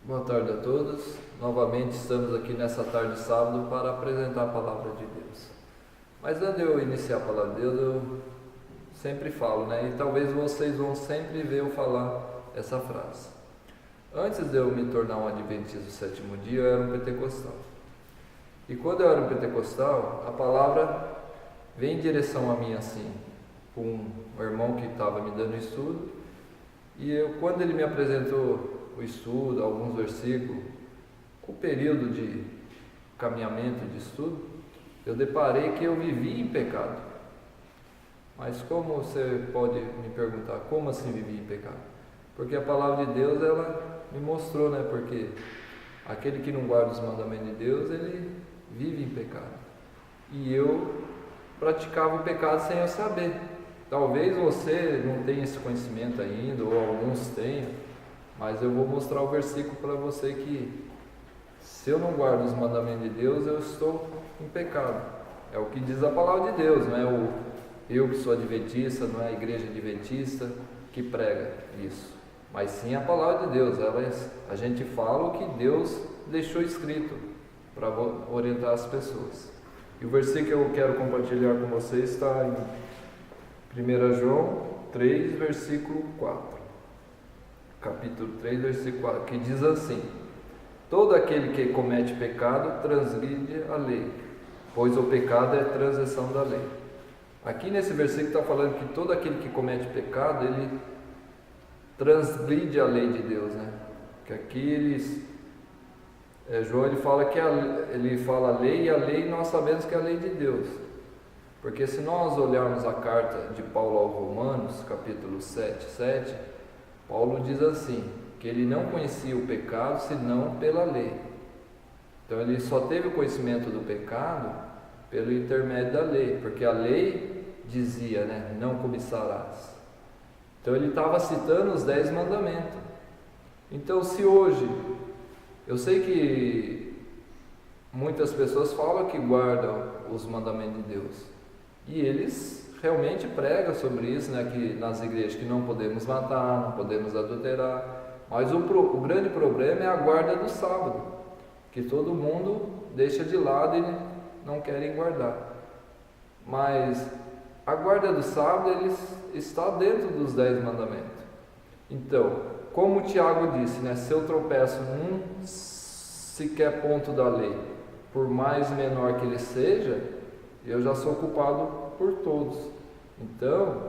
Boa tarde a todos. Novamente estamos aqui nessa tarde de sábado para apresentar a palavra de Deus. Mas antes de eu iniciar a palavra de Deus, eu sempre falo, né? E talvez vocês vão sempre ver eu falar essa frase. Antes de eu me tornar um adventista do sétimo dia, eu era um pentecostal. E quando eu era um pentecostal, a palavra vem em direção a mim assim, com um irmão que estava me dando estudo. E quando ele me apresentou o estudo, alguns versículos, o período de caminhamento de estudo, eu deparei que eu vivia em pecado. Mas como você pode me perguntar, como assim vivia em pecado? Porque a palavra de Deus, ela me mostrou, né? Porque aquele que não guarda os mandamentos de Deus, ele vive em pecado. E eu praticava o pecado sem eu saber. Talvez você não tenha esse conhecimento ainda, ou alguns tenham, mas eu vou mostrar o versículo para você que se eu não guardo os mandamentos de Deus, eu estou em pecado. É o que diz a palavra de Deus, não é eu que sou adventista, não é a igreja adventista que prega isso, mas sim a palavra de Deus. A gente fala o que Deus deixou escrito para orientar as pessoas. E o versículo que eu quero compartilhar com vocês está em 1 João 3, versículo 4. Capítulo 3, versículo 4, que diz assim: todo aquele que comete pecado transgride a lei, pois o pecado é transgressão da lei. Aqui nesse versículo está falando que todo aquele que comete pecado, ele transgride a lei de Deus, né? Que aqui João ele fala que ele fala a lei, e a lei nós sabemos que é a lei de Deus. Porque se nós olharmos a carta de Paulo aos Romanos, capítulo 7, Paulo diz assim, que ele não conhecia o pecado senão pela lei. Então ele só teve o conhecimento do pecado pelo intermédio da lei, porque a lei dizia, né, não cobiçarás. Então ele estava citando os 10 mandamentos. Então se hoje, eu sei que muitas pessoas falam que guardam os mandamentos de Deus, e eles realmente pregam sobre isso, né, que nas igrejas que não podemos matar, não podemos adulterar, mas o grande problema é a guarda do sábado, que todo mundo deixa de lado e não querem guardar. Mas a guarda do sábado ele está dentro dos 10 mandamentos. Então, como o Tiago disse, né, se eu tropeço num sequer ponto da lei, por mais menor que ele seja, eu já sou culpado por todos. Então,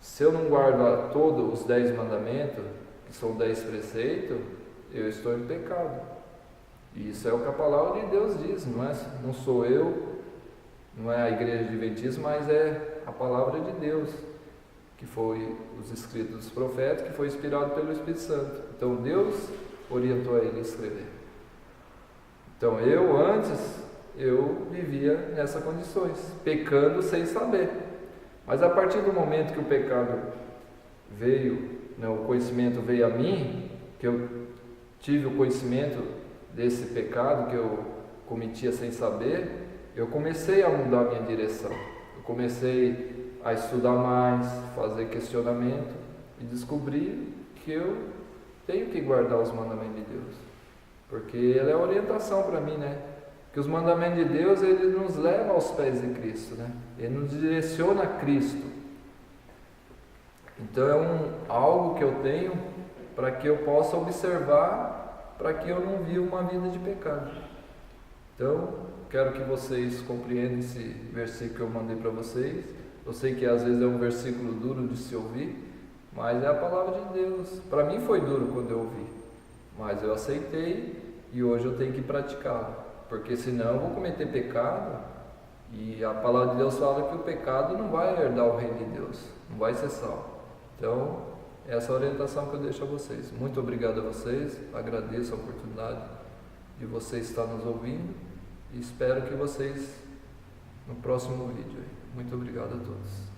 se eu não guardo todos os 10 mandamentos, que são 10 preceitos, eu estou em pecado. E isso é o que a palavra de Deus diz, não sou eu, não é a igreja adventista, mas é a palavra de Deus, que foi os escritos dos profetas, que foi inspirado pelo Espírito Santo. Então Deus orientou a ele a escrever. Então eu vivia nessas condições, pecando sem saber. Mas a partir do momento que o pecado veio, né, o conhecimento veio a mim, que eu tive o conhecimento desse pecado que eu cometia sem saber, eu comecei a mudar a minha direção. Eu comecei a estudar mais, fazer questionamento e descobri que eu tenho que guardar os mandamentos de Deus, porque ele é orientação para mim, né? Que os mandamentos de Deus, ele nos leva aos pés de Cristo, né? Ele nos direciona a Cristo. Então é algo que eu tenho para que eu possa observar, para que eu não viva uma vida de pecado. Então, quero que vocês compreendam esse versículo que eu mandei para vocês. Eu sei que às vezes é um versículo duro de se ouvir, mas é a palavra de Deus. Para mim foi duro quando eu ouvi, mas eu aceitei e hoje eu tenho que praticá-lo. Porque senão eu vou cometer pecado, e a palavra de Deus fala que o pecado não vai herdar o reino de Deus, não vai ser salvo. Então, essa é a orientação que eu deixo a vocês. Muito obrigado a vocês, agradeço a oportunidade de vocês estar nos ouvindo e espero que vocês no próximo vídeo. Muito obrigado a todos.